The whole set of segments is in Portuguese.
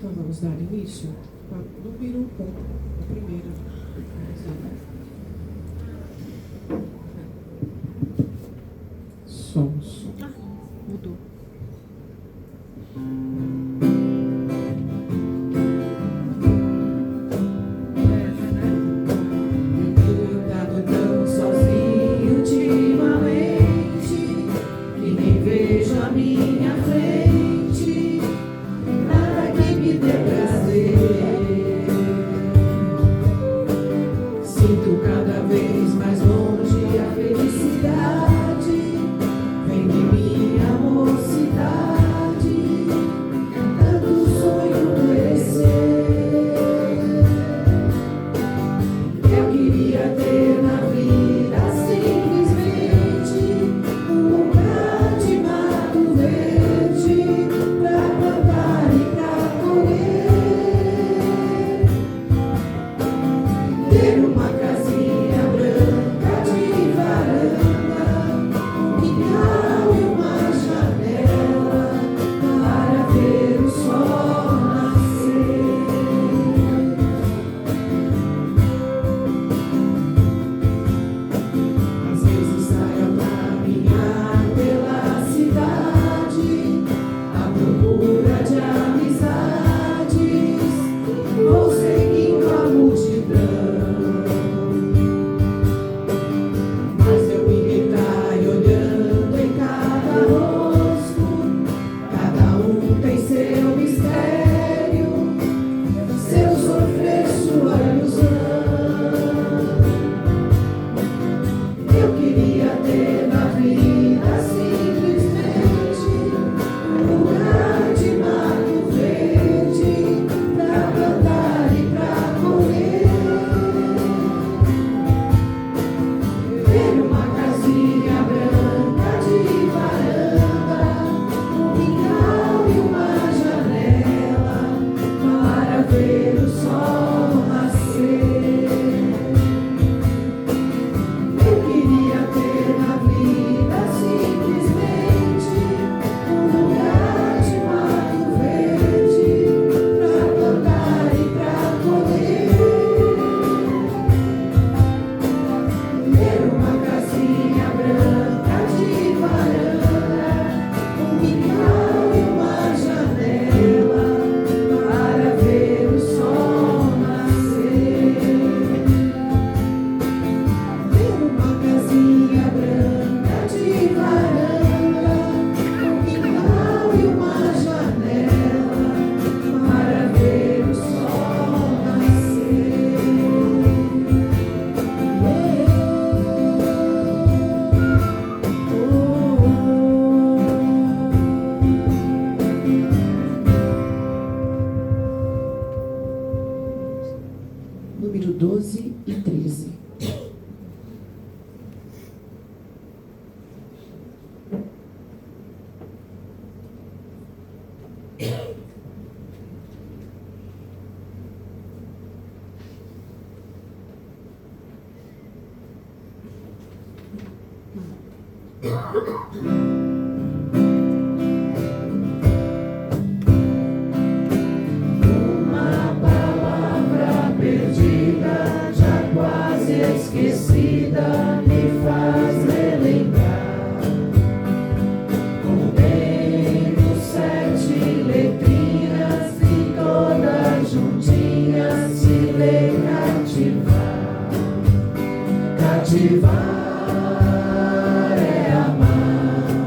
Então vamos dar início com a número 1, a primeira. Somos. Mudou. Número 12 e 13. Esquecida me faz relembrar com bem 7 letrinhas e todas juntinhas se lê cativar. Cativar é amar.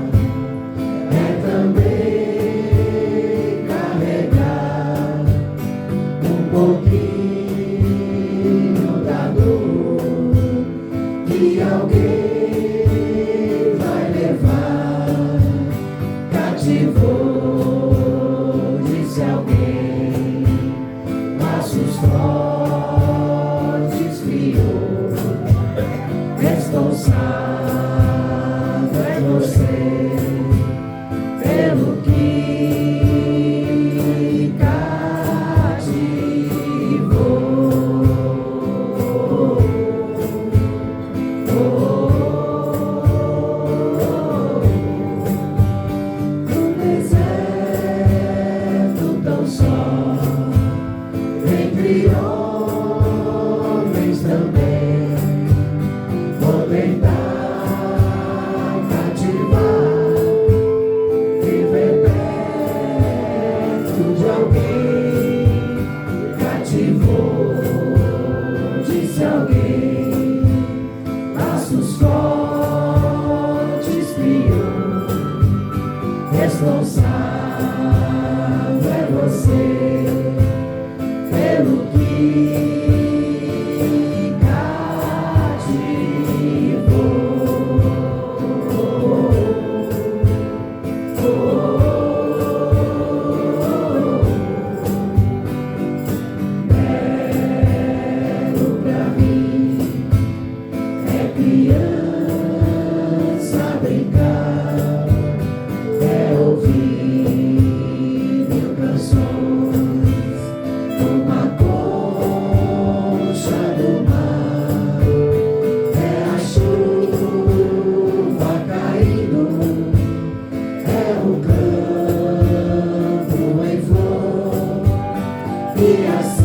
E acima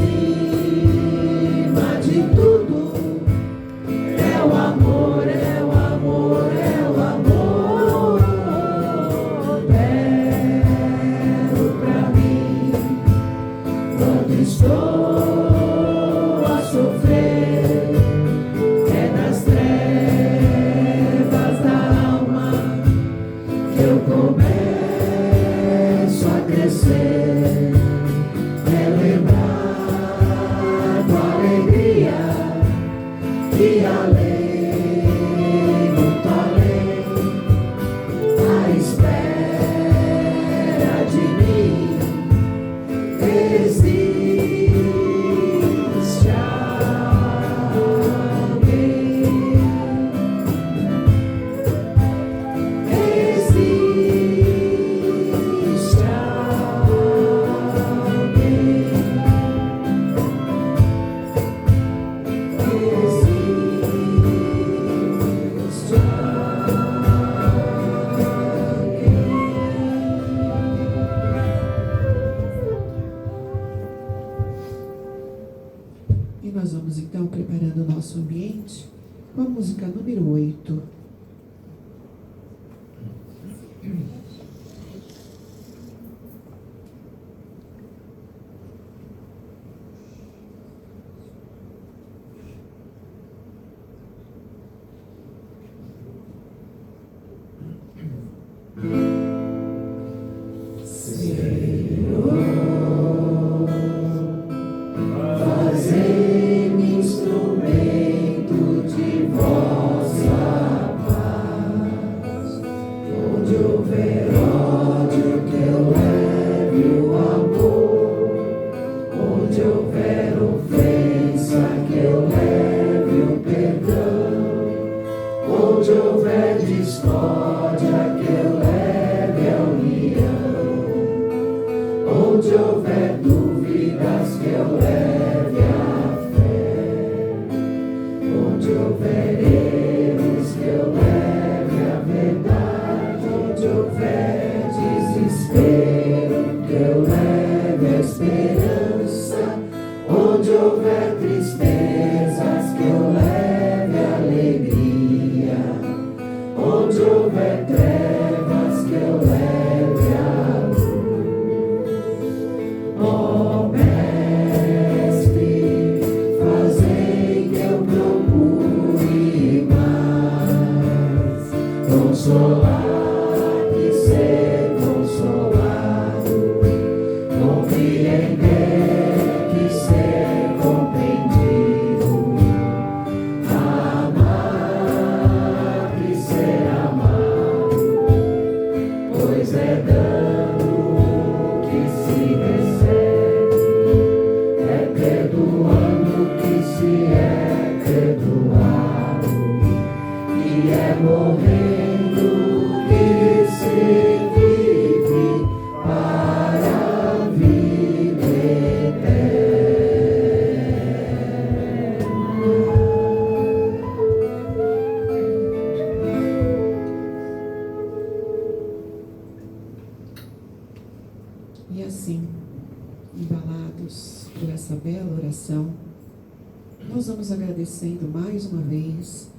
de tudo, é o amor, é o amor, é o amor. Quero pra mim, quando estou a sofrer, é nas trevas da alma que eu começo a crescer. É lembrar com alegria que além, muito além, à espera de mim, existe alguém. Existe alguém. Existe E nós vamos então preparando o nosso ambiente com a música número 8. Fazei-me instrumento de vossa paz. Onde houver ódio, que eu leve o amor. Onde houver ofensa, que eu leve o perdão. Onde houver discórdia, que eu leve a união. Onde houver dúvidas, que eu leve a fé. Onde houver erros, que eu leve a verdade. Onde houver desespero, que eu leve a esperança. Onde houver tristezas, que eu leve a alegria. Onde houver trevas, que eu leve a luz. Ó Mestre, fazei que eu procure mais consolar e ser consolado, compreender e ser compreendido, amar e ser amado, pois é dando que se recebe, é perdoando que se é perdoado, e é morrendo que se vive para a vida eterna. E assim, embalados por essa bela oração, nós vamos agradecendo mais uma vez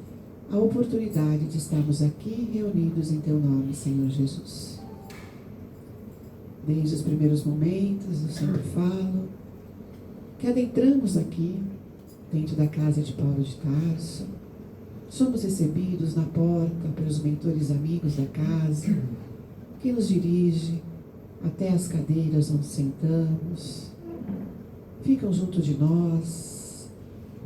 a oportunidade de estarmos aqui reunidos em Teu nome, Senhor Jesus. Desde os primeiros momentos, eu sempre falo, que adentramos aqui, dentro da casa de Paulo de Tarso, somos recebidos na porta pelos mentores amigos da casa, que nos dirige até as cadeiras onde sentamos, ficam junto de nós,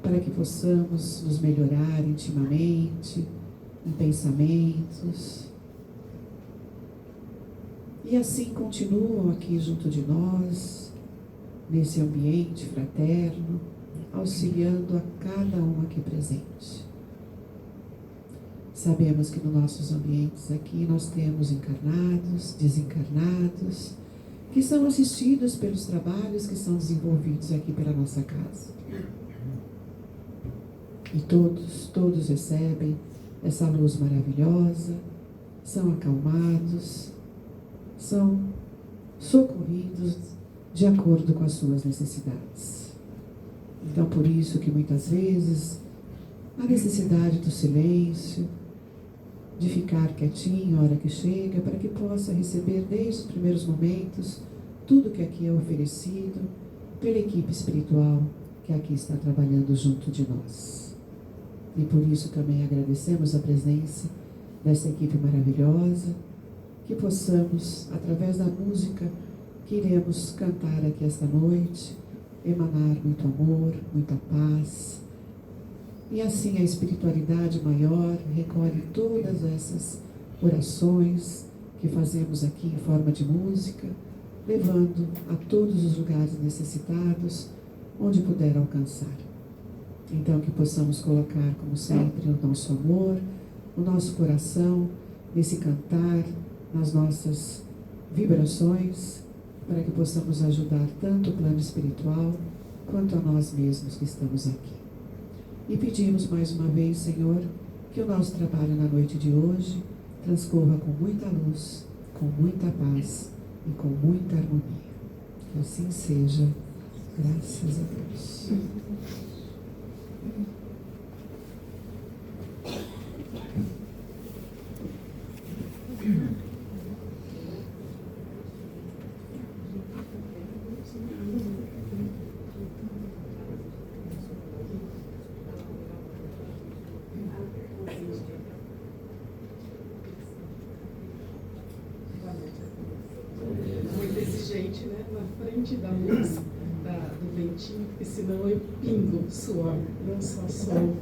para que possamos nos melhorar intimamente, em pensamentos. E assim continuam aqui junto de nós, nesse ambiente fraterno, auxiliando a cada um aqui presente. Sabemos que nos nossos ambientes aqui nós temos encarnados, desencarnados, que são assistidos pelos trabalhos que são desenvolvidos aqui pela nossa casa. E todos recebem essa luz maravilhosa, são acalmados, são socorridos de acordo com as suas necessidades. Então, por isso que muitas vezes a necessidade do silêncio, de ficar quietinho a hora que chega, para que possa receber desde os primeiros momentos tudo que aqui é oferecido pela equipe espiritual que aqui está trabalhando junto de nós. E por isso também agradecemos a presença dessa equipe maravilhosa, que possamos, através da música que iremos cantar aqui esta noite, emanar muito amor, muita paz. E assim a espiritualidade maior recolhe todas essas orações que fazemos aqui em forma de música, levando a todos os lugares necessitados, onde puder alcançar. Então que possamos colocar, como sempre, o nosso amor, o nosso coração, nesse cantar, nas nossas vibrações, para que possamos ajudar tanto o plano espiritual, quanto a nós mesmos que estamos aqui. E pedimos mais uma vez, Senhor, que o nosso trabalho na noite de hoje transcorra com muita luz, com muita paz e com muita harmonia. Que assim seja, graças a Deus. Muito exigente, né? Na frente da luz, do ventinho, porque senão eu pingo suor, não só sol.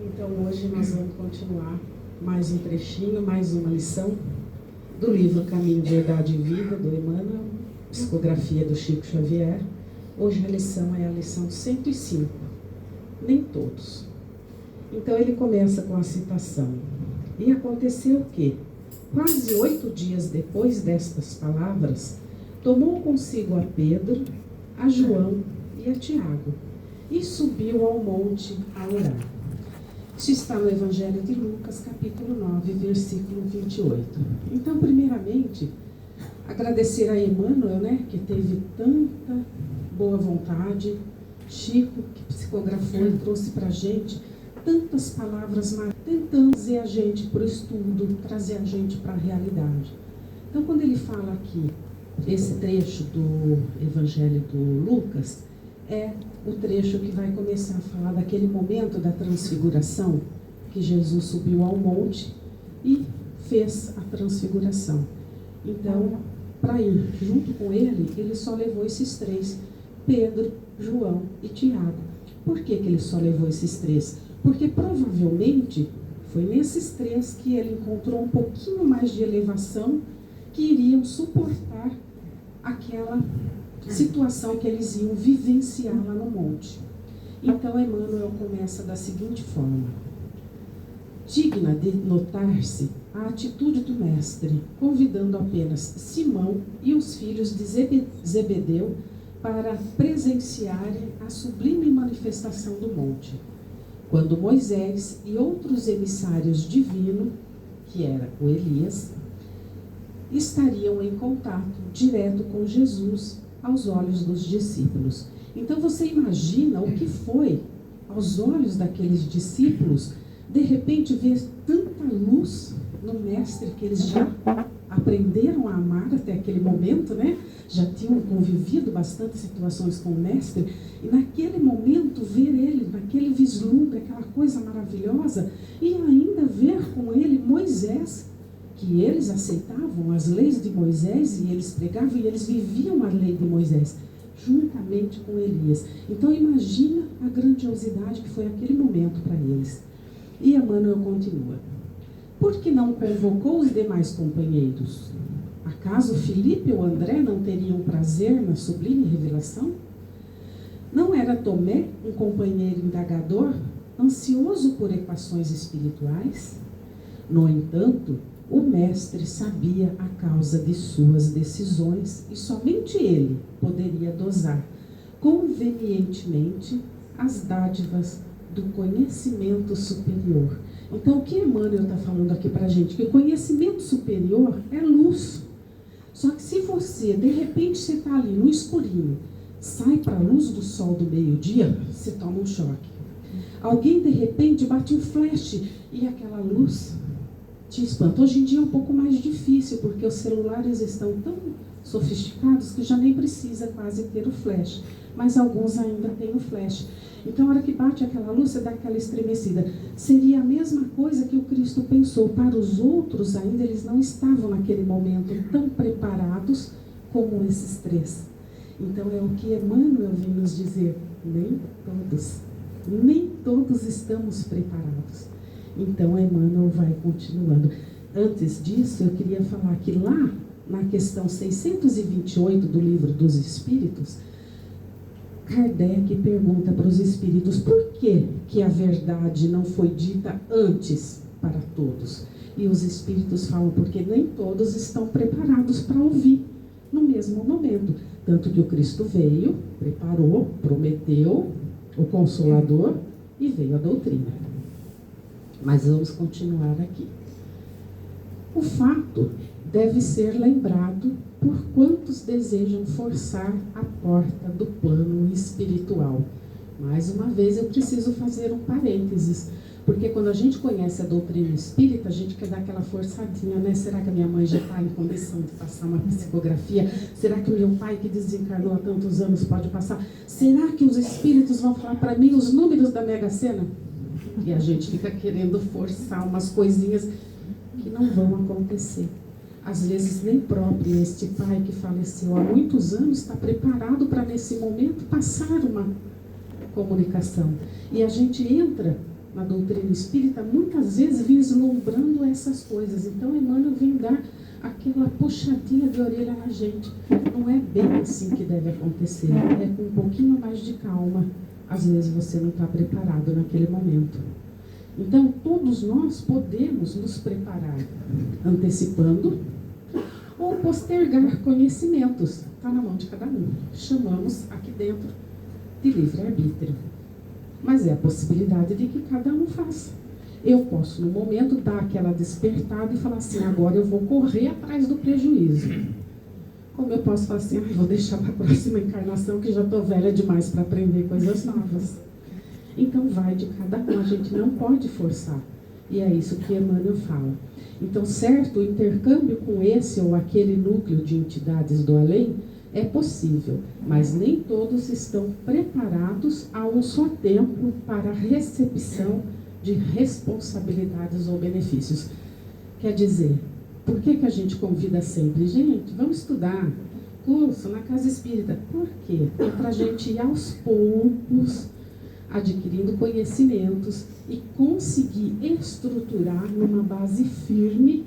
Então hoje nós vamos continuar mais um trechinho, mais uma lição do livro Caminho, Verdade e Vida, do Emmanuel, psicografia do Chico Xavier. Hoje a lição é a lição 105, nem todos. Então ele começa com a citação: e aconteceu que, quase 8 dias depois destas palavras, tomou consigo a Pedro, a João e a Tiago, e subiu ao monte a orar. Isso está no Evangelho de Lucas, capítulo 9, versículo 28. Então, primeiramente, agradecer a Emmanuel, né, que teve tanta boa vontade, Chico, que psicografou e trouxe para a gente tantas palavras, tentando trazer a gente para o estudo, trazer a gente para a realidade. Então, quando ele fala aqui, esse trecho do Evangelho do Lucas, é o trecho que vai começar a falar daquele momento da transfiguração, que Jesus subiu ao monte e fez a transfiguração. Então, para ir junto com ele, ele só levou esses 3, Pedro, João e Tiago. Por que ele só levou esses 3? Porque provavelmente foi nesses 3 que ele encontrou um pouquinho mais de elevação, que iriam suportar aquela situação que eles iam vivenciar lá no monte. Então Emmanuel começa da seguinte forma: digna de notar-se a atitude do mestre, convidando apenas Simão e os filhos de Zebedeu para presenciarem a sublime manifestação do monte, quando Moisés e outros emissários divinos, que era o Elias, estariam em contato direto com Jesus aos olhos dos discípulos. Então você imagina o que foi aos olhos daqueles discípulos, de repente ver tanta luz no mestre que eles já aprenderam a amar até aquele momento, né? Já tinham convivido bastante situações com o mestre, e naquele momento ver ele, naquele vislumbre, aquela coisa maravilhosa, e ainda ver com ele Moisés, que eles aceitavam as leis de Moisés, e eles pregavam, e eles viviam a lei de Moisés, juntamente com Elias. Então imagina a grandiosidade que foi aquele momento para eles. E Emmanuel continua: por que não convocou os demais companheiros? Acaso Filipe ou André não teriam prazer na sublime revelação? Não era Tomé um companheiro indagador, ansioso por equações espirituais? No entanto, o mestre sabia a causa de suas decisões, e somente ele poderia dosar convenientemente as dádivas do conhecimento superior. Então, o que Emmanuel está falando aqui para a gente? Que o conhecimento superior é luz. Só que se você, de repente, você está ali no escurinho, sai para a luz do sol do meio-dia, você toma um choque. Alguém, de repente, bate um flash e aquela luz te espanta. Hoje em dia é um pouco mais difícil, porque os celulares estão tão sofisticados que já nem precisa quase ter o flash. Mas alguns ainda têm o flash. Então, a hora que bate aquela luz, você dá aquela estremecida. Seria a mesma coisa que o Cristo pensou. Para os outros ainda, eles não estavam naquele momento tão preparados como esses três. Então, é o que Emmanuel vem nos dizer. Nem todos estamos preparados. Então, Emmanuel vai continuando. Antes disso, eu queria falar que lá, na questão 628 do Livro dos Espíritos, Kardec pergunta para os espíritos por que a verdade não foi dita antes para todos. E os espíritos falam porque nem todos estão preparados para ouvir no mesmo momento. Tanto que o Cristo veio, preparou, prometeu o Consolador e veio a doutrina. Mas vamos continuar aqui. O fato deve ser lembrado por quantos desejam forçar a porta do plano espiritual. Mais uma vez eu preciso fazer um parênteses, porque quando a gente conhece a doutrina espírita, a gente quer dar aquela forçadinha, né? Será que a minha mãe já está em condição de passar uma psicografia? Será que o meu pai que desencarnou há tantos anos pode passar? Será que os espíritos vão falar para mim os números da Mega Sena? E a gente fica querendo forçar umas coisinhas que não vão acontecer. Às vezes nem próprio este pai que faleceu há muitos anos está preparado para nesse momento passar uma comunicação. E a gente entra na doutrina espírita muitas vezes vislumbrando essas coisas. Então Emmanuel vem dar aquela puxadinha de orelha na gente. Não é bem assim que deve acontecer. É com um pouquinho mais de calma. Às vezes você não está preparado naquele momento. Então todos nós podemos nos preparar antecipando ou postergar conhecimentos. Está na mão de cada um. Chamamos aqui dentro de livre-arbítrio. Mas é a possibilidade de que cada um faça. Eu posso, no momento, dar aquela despertada e falar assim, agora eu vou correr atrás do prejuízo. Como eu posso falar assim, vou deixar para a próxima encarnação que já estou velha demais para aprender coisas novas. Então vai de cada um, a gente não pode forçar. E é isso que Emmanuel fala. Então, certo, o intercâmbio com esse ou aquele núcleo de entidades do além é possível, mas nem todos estão preparados a um só tempo para a recepção de responsabilidades ou benefícios. Quer dizer, por que a gente convida sempre? Gente, vamos estudar curso na Casa Espírita. Por quê? É para a gente ir aos poucos adquirindo conhecimentos e conseguir estruturar numa base firme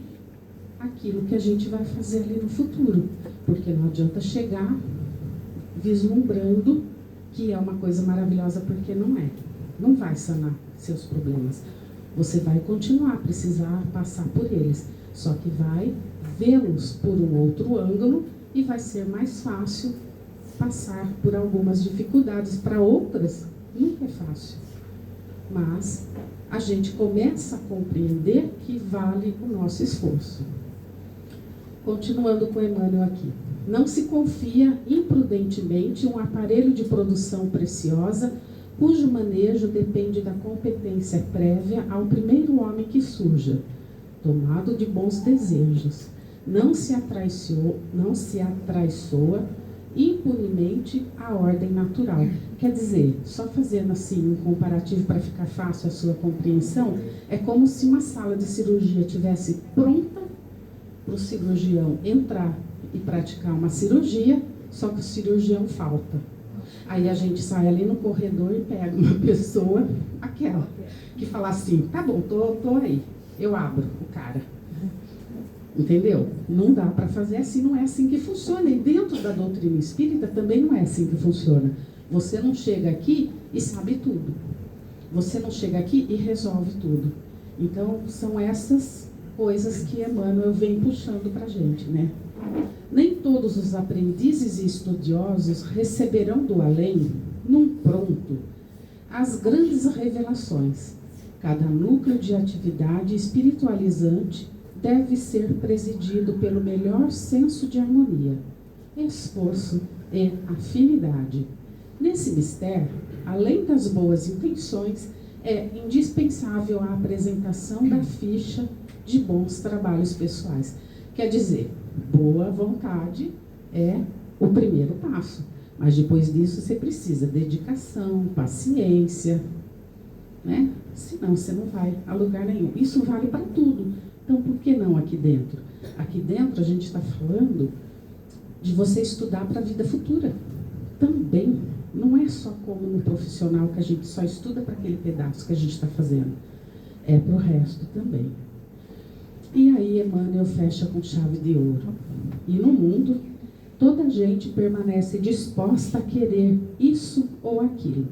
aquilo que a gente vai fazer ali no futuro. Porque não adianta chegar vislumbrando que é uma coisa maravilhosa, porque não é. Não vai sanar seus problemas. Você vai continuar a precisar passar por eles, só que vai vê-los por um outro ângulo e vai ser mais fácil passar por algumas dificuldades. Para outras, nunca é fácil. Mas a gente começa a compreender que vale o nosso esforço. Continuando com Emmanuel aqui. Não se confia imprudentemente um aparelho de produção preciosa, cujo manejo depende da competência prévia ao primeiro homem que surja, tomado de bons desejos. Não se atraiçoa impunemente a ordem natural. Quer dizer, só fazendo assim um comparativo para ficar fácil a sua compreensão, é como se uma sala de cirurgia tivesse pronta para o cirurgião entrar e praticar uma cirurgia, só que o cirurgião falta. Aí a gente sai ali no corredor e pega uma pessoa, aquela, que fala assim, tá bom, tô aí, eu abro o cara. Entendeu? Não dá para fazer assim, não é assim que funciona. E dentro da doutrina espírita também não é assim que funciona. Você não chega aqui e sabe tudo. Você não chega aqui e resolve tudo. Então, são essas coisas que Emmanuel vem puxando para a gente, né? Nem todos os aprendizes e estudiosos receberão do além, num pronto, as grandes revelações. Cada núcleo de atividade espiritualizante deve ser presidido pelo melhor senso de harmonia, esforço e afinidade. Nesse mistério, além das boas intenções, é indispensável a apresentação da ficha de bons trabalhos pessoais. Quer dizer, boa vontade é o primeiro passo, mas depois disso você precisa dedicação, paciência, né? Senão você não vai a lugar nenhum. Isso vale para tudo. Então, por que não aqui dentro? Aqui dentro a gente está falando de você estudar para a vida futura. Também, não é só como no profissional que a gente só estuda para aquele pedaço que a gente está fazendo. É para o resto também. E aí Emmanuel fecha com chave de ouro. E no mundo, toda gente permanece disposta a querer isso ou aquilo,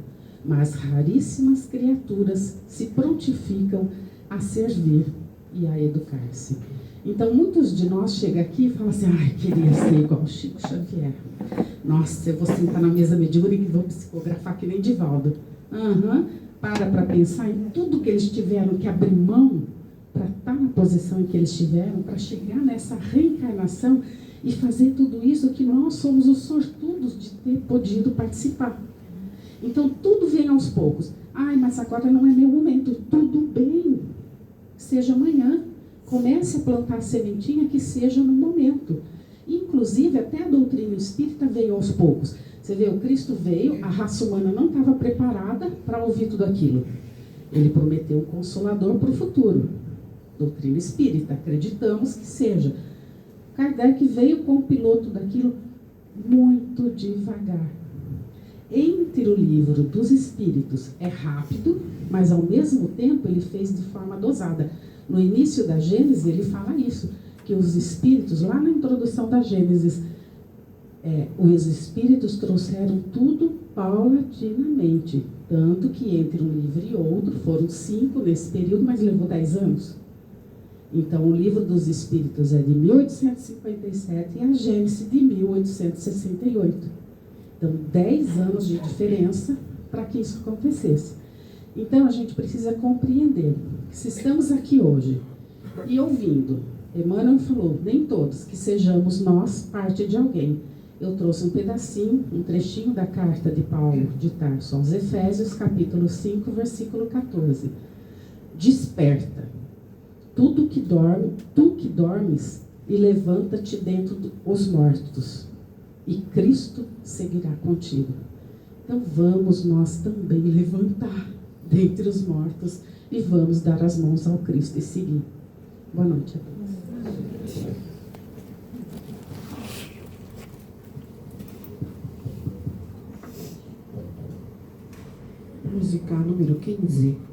mas raríssimas criaturas se prontificam a servir e a educar-se. Então, muitos de nós chegam aqui e falam assim, ai, queria ser igual Chico Xavier. Nossa, eu vou sentar na mesa mediúnica e vou psicografar que nem Divaldo. Para pensar em tudo que eles tiveram que abrir mão para estar na posição em que eles estiveram, para chegar nessa reencarnação e fazer tudo isso que nós somos os sortudos de ter podido participar. Então, tudo vem aos poucos. Ai, mas agora não é meu momento. Tudo bem. Seja amanhã. Comece a plantar a sementinha que seja no momento. Inclusive, até a doutrina espírita veio aos poucos. Você vê, o Cristo veio, a raça humana não estava preparada para ouvir tudo aquilo. Ele prometeu um consolador para o futuro. Doutrina espírita, acreditamos que seja. Kardec veio com o piloto daquilo muito devagar. Entre o livro dos Espíritos é rápido, mas ao mesmo tempo ele fez de forma dosada. No início da Gênesis ele fala isso, que os Espíritos, lá na introdução da Gênesis, os Espíritos trouxeram tudo paulatinamente. Tanto que entre um livro e outro, foram 5 nesse período, mas levou 10 anos. Então o livro dos Espíritos é de 1857 e a Gênesis de 1868. Então, 10 anos de diferença para que isso acontecesse. Então, a gente precisa compreender que se estamos aqui hoje e ouvindo, Emmanuel falou, nem todos, que sejamos nós parte de alguém. Eu trouxe um pedacinho, um trechinho da carta de Paulo de Tarso aos Efésios, capítulo 5, versículo 14. Desperta, tu que dormes, e levanta-te dentre os mortos, e Cristo seguirá contigo. Então vamos nós também levantar dentre os mortos e vamos dar as mãos ao Cristo e seguir. Boa noite a todos. Musical número 15.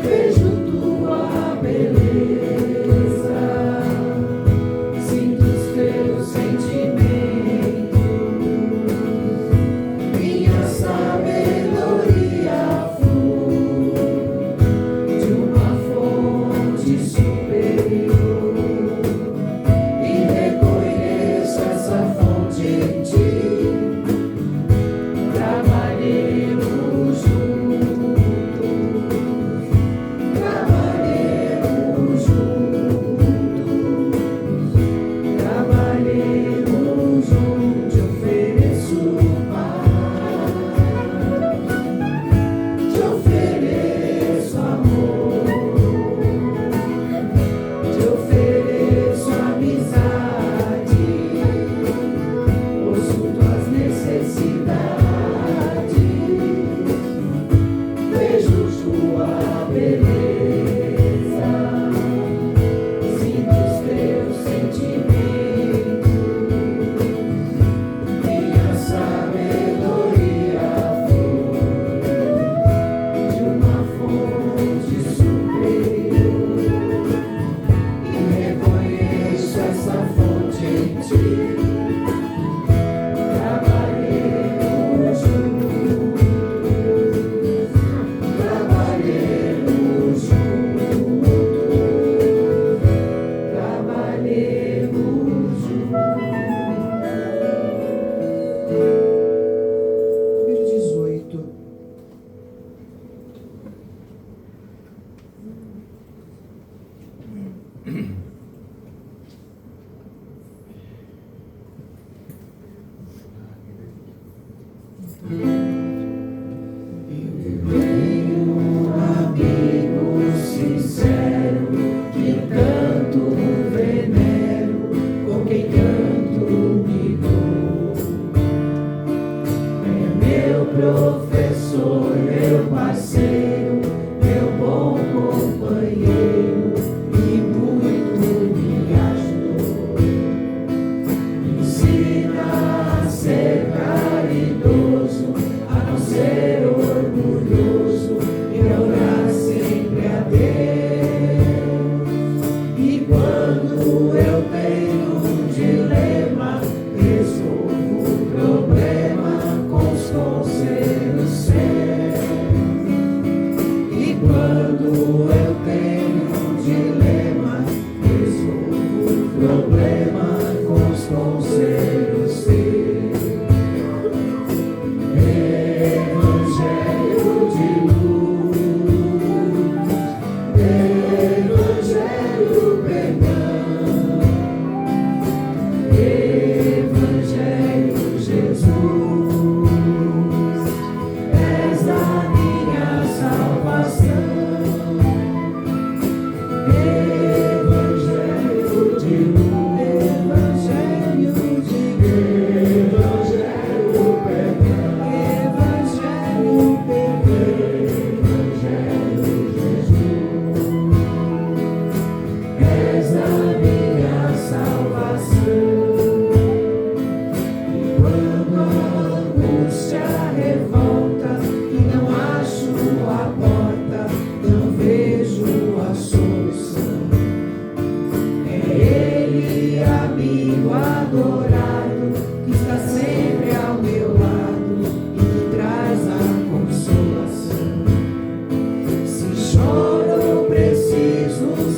Vejo tua beleza.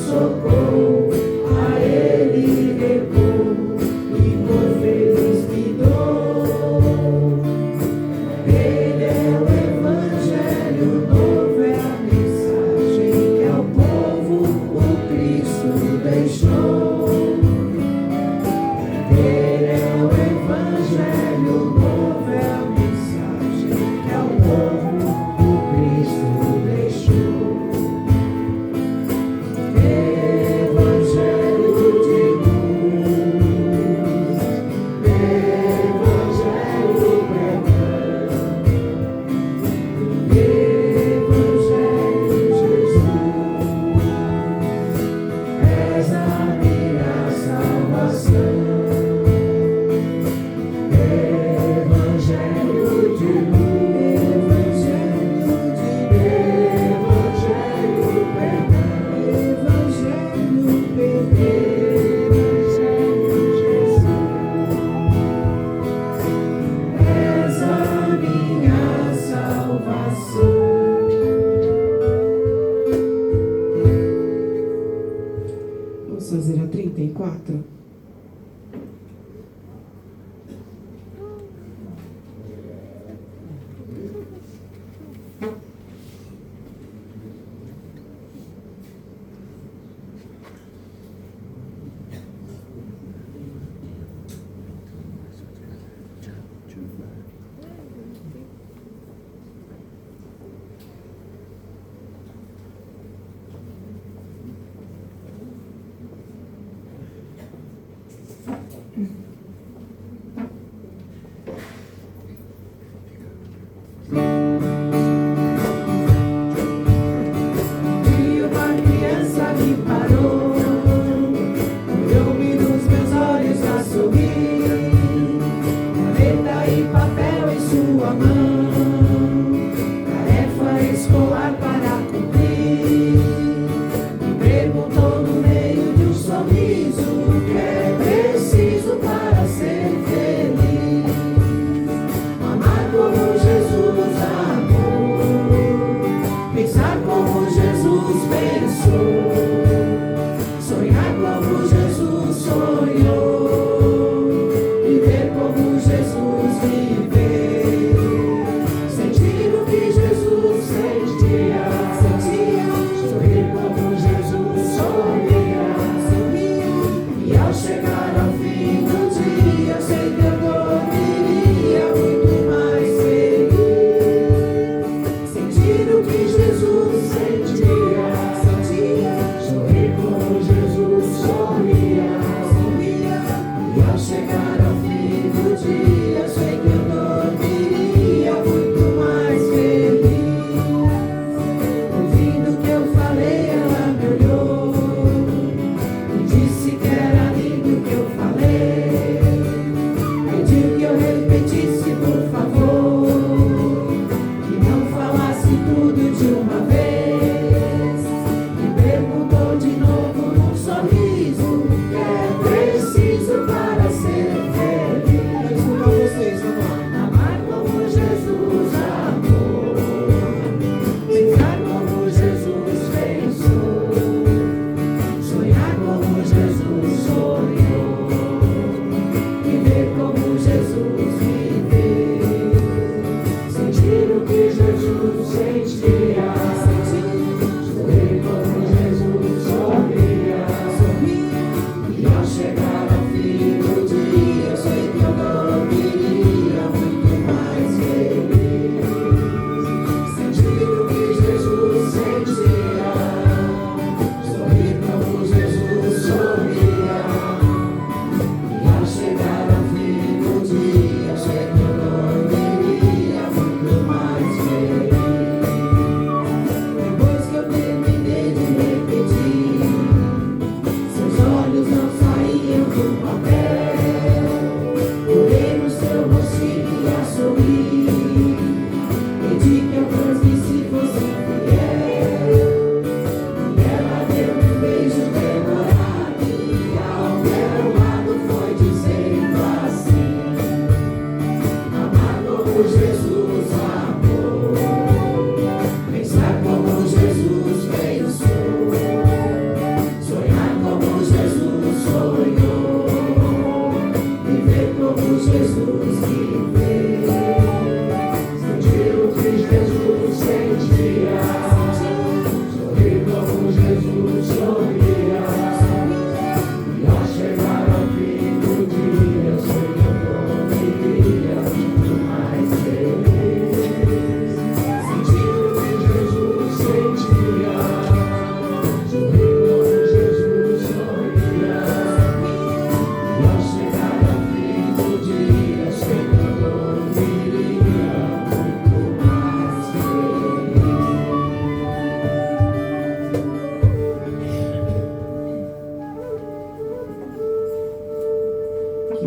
socorro, a ele recorro e por feliz me dou. Ele é o Evangelho novo, é a mensagem que ao povo o Cristo deixou. Ele é o Evangelho novo, é a mensagem que ao povo o Cristo deixou. Evangelho de luz, Evangelho pregando, Evangelho Jesus, és a minha salvação. Evangelho de luz, Evangelho pregando, Evangelho Jesus, és a minha salvação. Vamos fazer a 34. E uma criança me parou, olhou-me nos meus olhos a sorrir, caneta e papel em sua mão, tarefa escolar para cumprir. Me perguntou no meio de um sorriso o que é preciso para ser feliz. Amar como Jesus amou, pensar como Jesus pensou.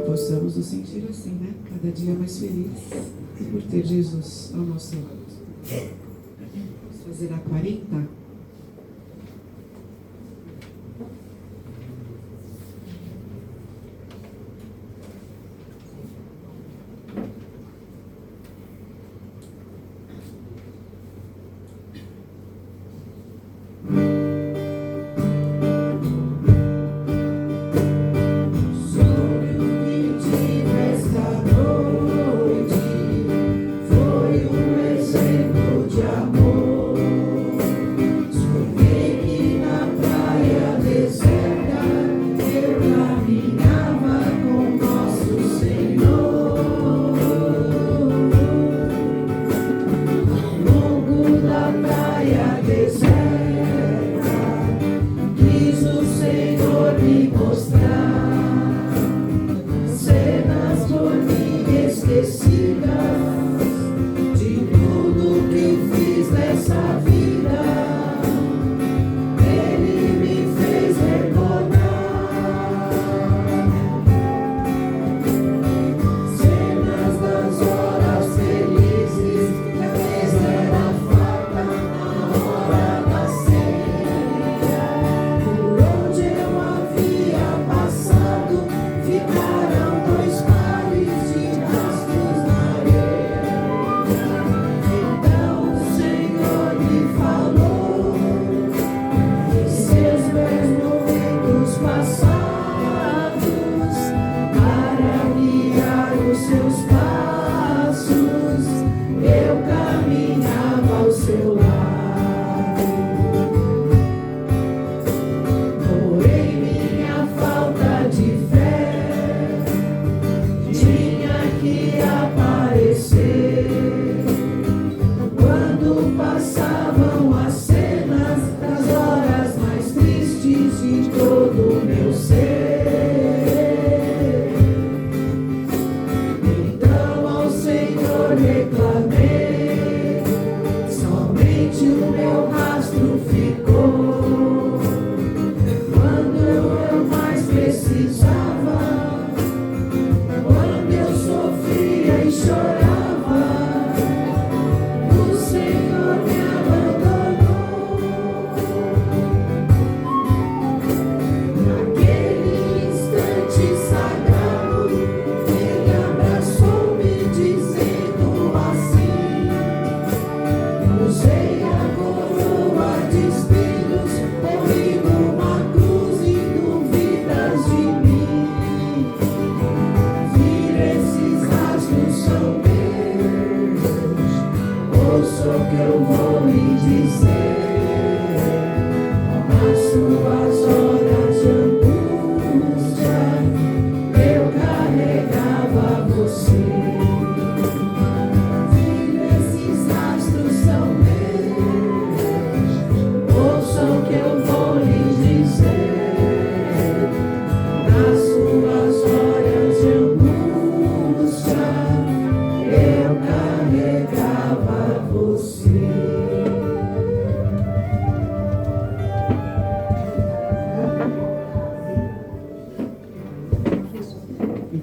Possamos nos sentir assim, né? Cada dia mais felizes por ter Jesus ao nosso lado. Vamos fazer a 40?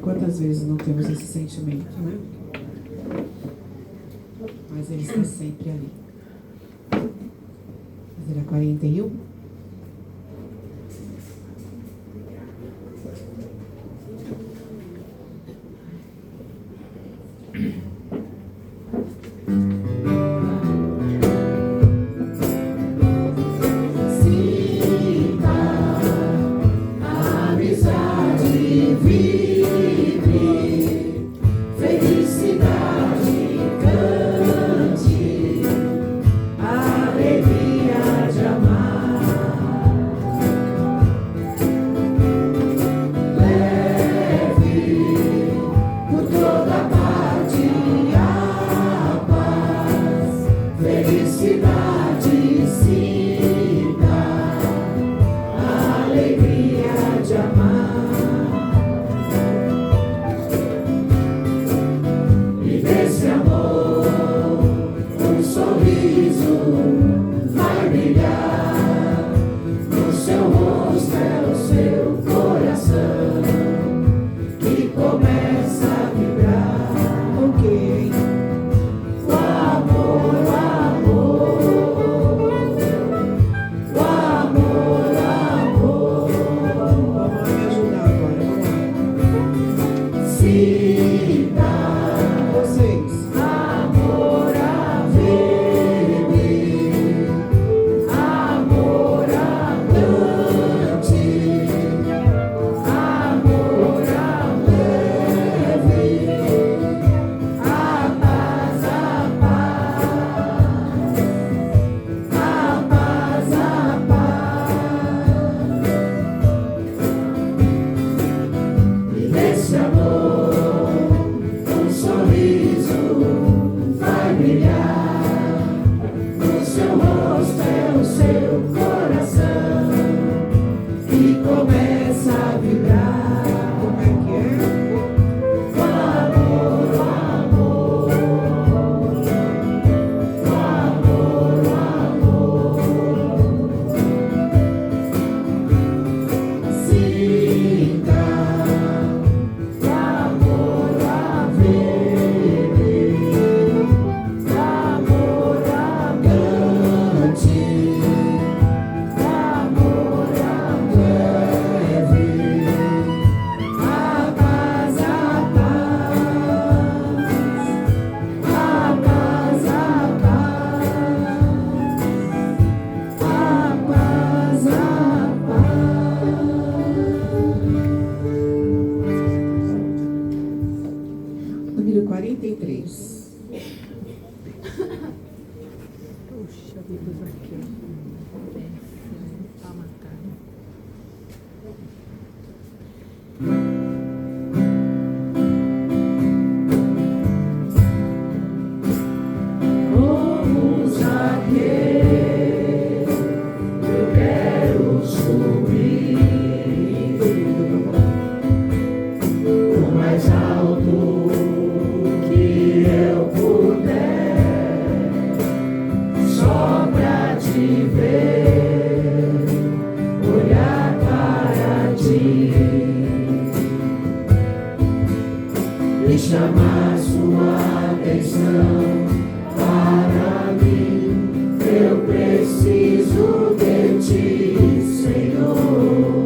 Quantas vezes não temos esse sentimento, né? Mas ele está sempre ali. Fazer a 41. Alegria de amar. e começa a vibrar. Como é que é? O amor, o amor, o amor, o amor. Sinta o amor, o amor, o amor, o amante, o amor, o amor, a paz, a paz, a paz, a paz, a paz, a paz. Número 43. Puxa vida aqui. Tá marcado. Como Zaqueu, eu quero subir o mais alto que eu puder, só pra te ver, olhar para ti e chamar sua atenção. Para mim, eu preciso de ti, Senhor.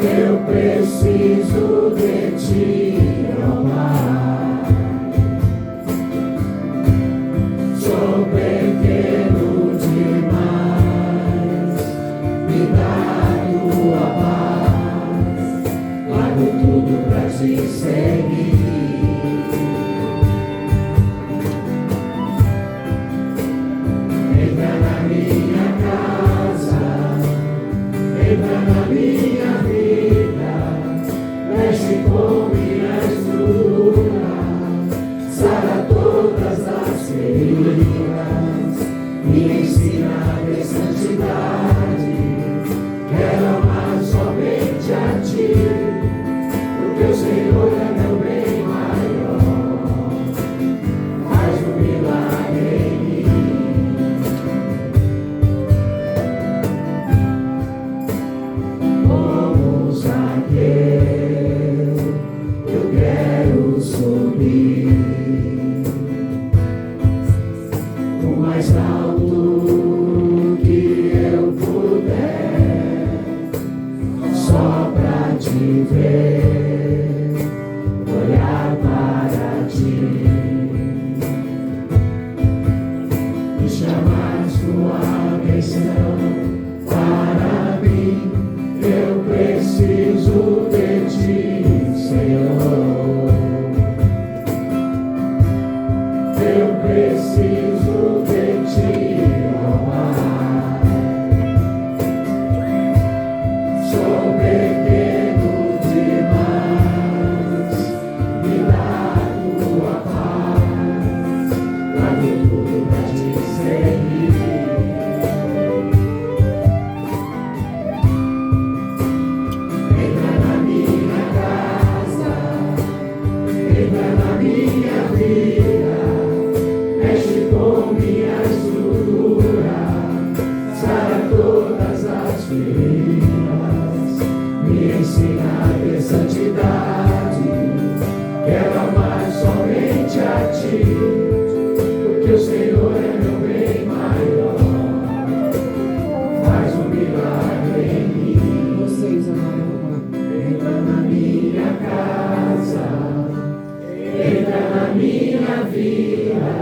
Eu preciso de ti, ó Pai. Sou pequeno demais, me dá tua paz. Largo tudo pra te seguir. Entra na minha casa, entra na minha vida, mexe com minha estrutura, sara todas as feridas, me ensina a ter santidade. Quero amar somente a ti, porque o Senhor é meu bem maior. Faz um milagre em mim. Como Zaqueu, eu quero subir o mais alto que eu puder, só pra te ver, olhar para ti e chamar sua atenção. Para mim, eu preciso de ti, Senhor. Eu preciso de ti, ó Pai. Sou pequeno demais, me dá tua paz. Largo tudo pra te seguir. Entra na minha casa, entra na minha vida, mexe com minha estrutura, sara todas as feridas, me ensina a ter santidade. Quero amar somente a ti, porque o Senhor é meu bem maior. Faz um milagre em mim. Vocês agora, vamos lá. Entra na minha casa, entra na minha vida,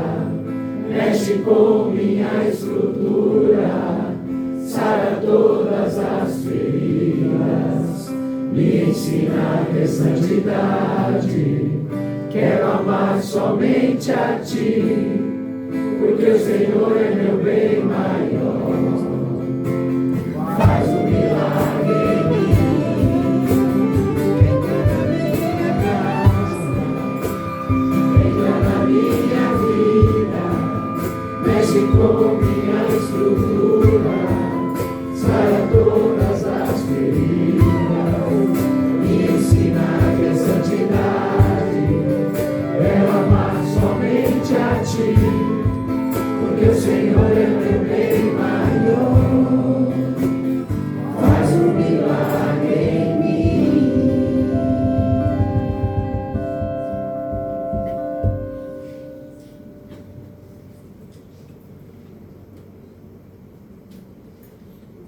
mexe com minha estrutura, sara todas as feridas, me ensina a ter santidade. Quero amar somente a ti, porque o Senhor é meu bem maior. Faz um milagre em mim. Entra na minha vida, mexe com minha estrutura,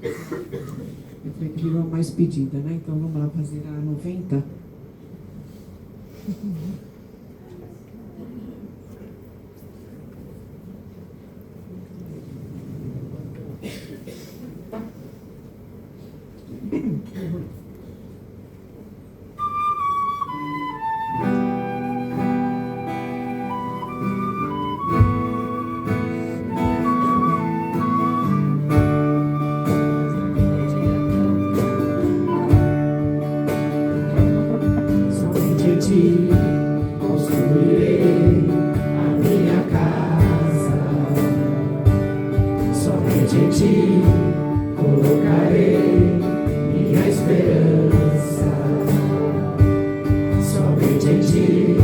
Eu falei que virou a mais pedida, né? Então vamos lá fazer a 90. Somente em ti construirei a minha casa. Somente em ti colocarei minha esperança. Somente em ti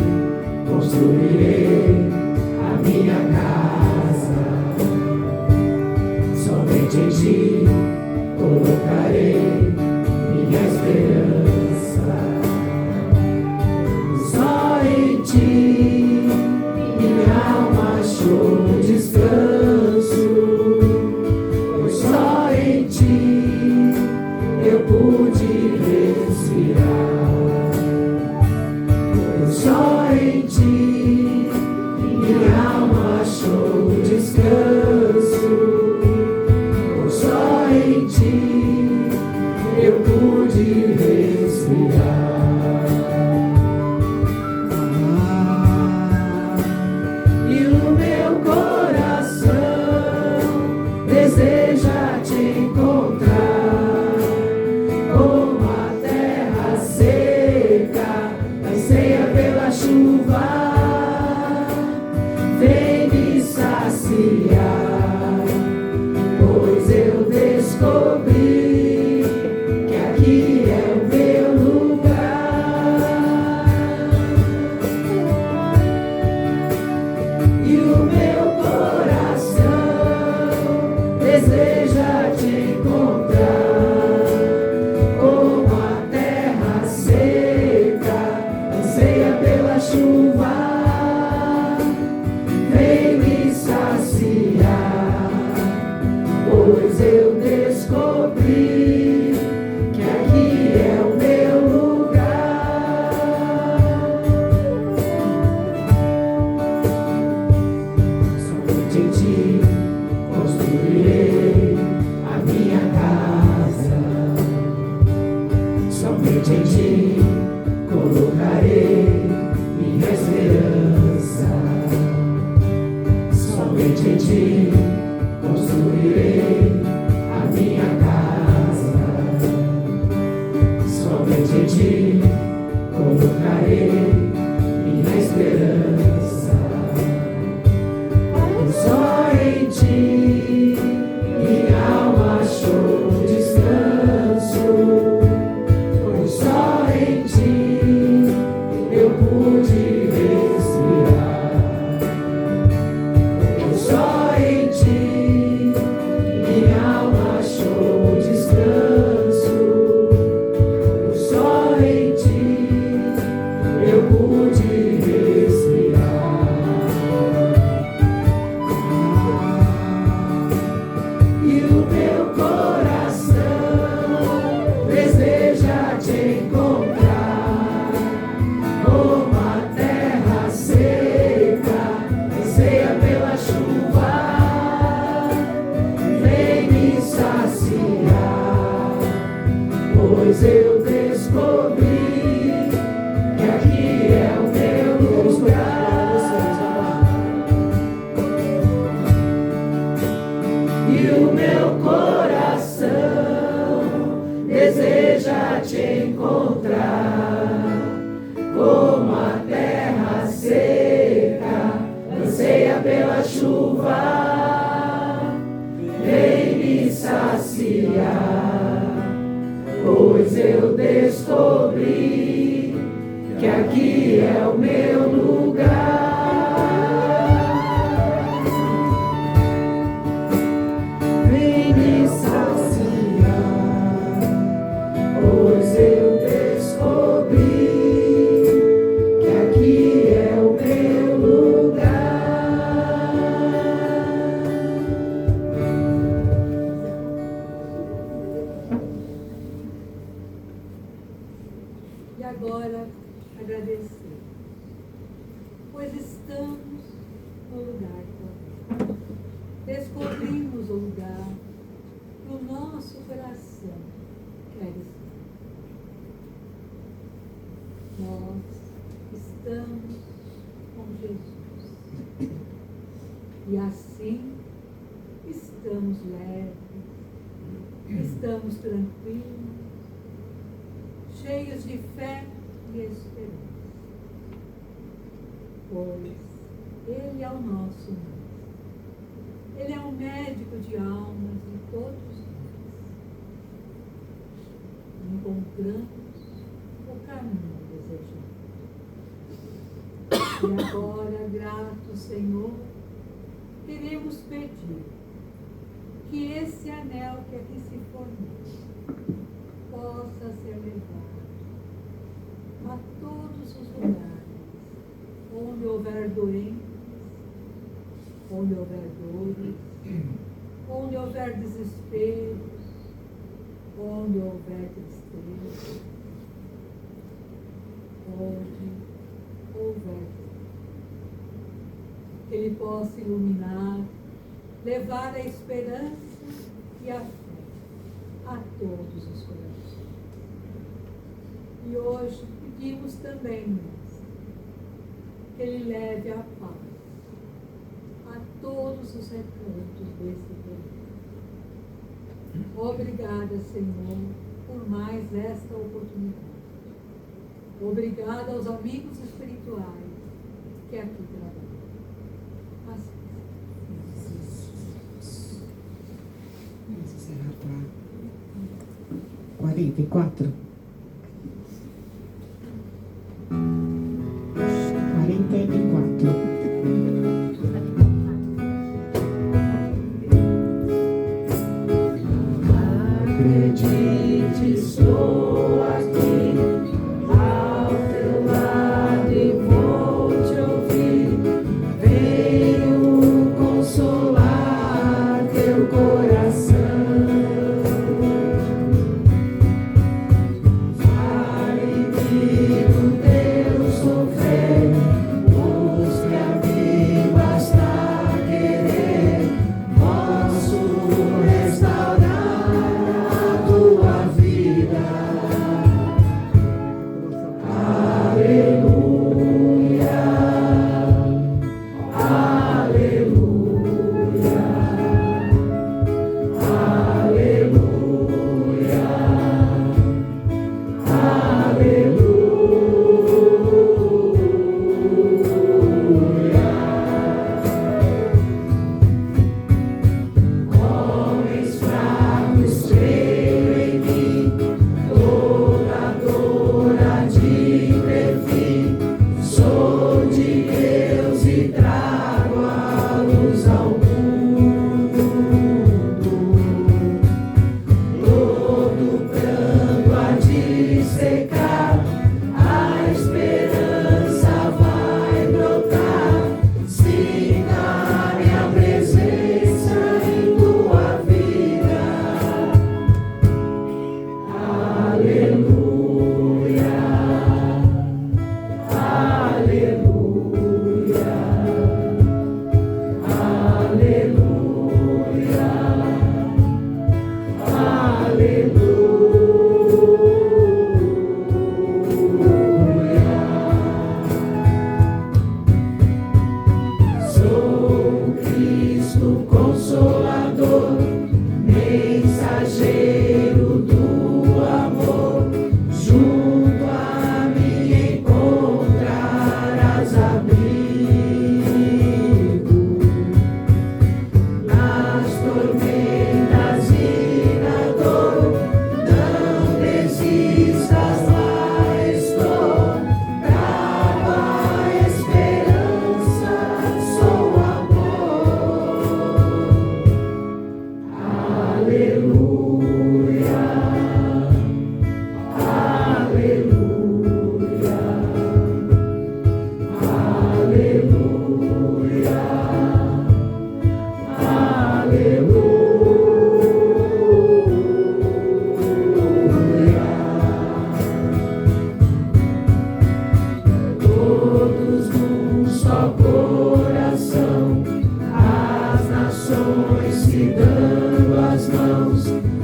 construirei a minha casa. Somente em ti colocarei minha esperança. Só em ti minha alma achou descanso, pois só em ti eu pude respirar. Pois só em ti minha alma achou descanso, pois só em ti eu pude respirar. E o meu coração deseja te encontrar, como a terra seca anseia pela chuva. Vem me saciar, pois eu descobri que aqui é o meu lugar. E o meu coração deseja te encontrar, como a terra seca anseia pela chuva. Vem me saciar, pois eu descobri que aqui é o meu lugar. Somente em ti construirei a minha casa. Somente em ti colocarei minha esperança. Somente em ti construirei a minha casa. Somente em ti colocarei minha esperança. Só em ti minha alma achou descanso, pois só em ti eu pude respirar. Pois só em ti minha alma achou descanso, pois só em ti eu pude respirar. E o meu coração deseja te encontrar, como a terra seca anseia pela chuva. Vem me saciar, pois eu descobri que aqui é o meu lugar. E o meu coração deseja te encontrar, como a terra seca anseia pela chuva. Vem me saciar, pois eu descobri que aqui é o meu lugar. Vem me saciar, pois eu descobri que aqui é o meu lugar. agradecer, pois estamos no lugar correto. Descobrimos o lugar que o nosso coração quer estar. Nós estamos com Jesus. E assim estamos leves, estamos tranquilos, cheios de fé e esperança. Pois Ele é o nosso médico. Ele é o médico de almas de todos nós. Encontramos o caminho desejado. E agora, grato Senhor, queremos pedir que esse anel que aqui se formou possa ser levado a todos os lugares onde houver doentes, onde houver dores, onde houver desesperos, onde houver tristeza, onde houver, que Ele possa iluminar, levar a esperança e a fé a todos os corações. E hoje pedimos também, Mestre, que Ele leve a paz a todos os recantos desse planeta. Obrigada, Senhor, por mais esta oportunidade. Obrigada aos amigos espirituais que aqui trabalham. Assim. Vamos encerrar para 44. 44. Acredite, estou aqui ao teu lado e vou te ouvir. Venho consolar teu coração. Fale do teu sofrer, busque a mim, basta querer. Posso restaurar tua vida.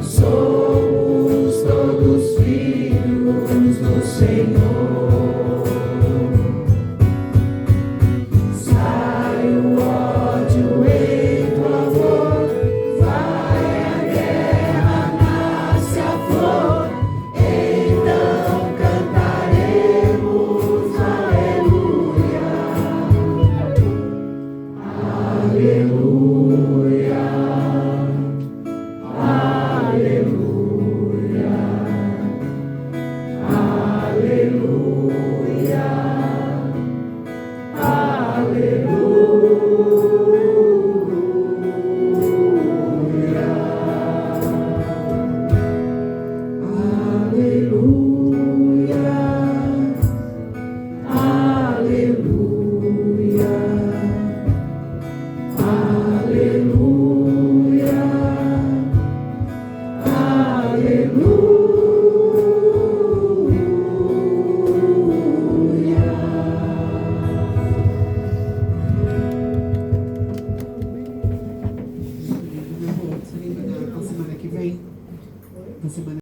somos todos filhos.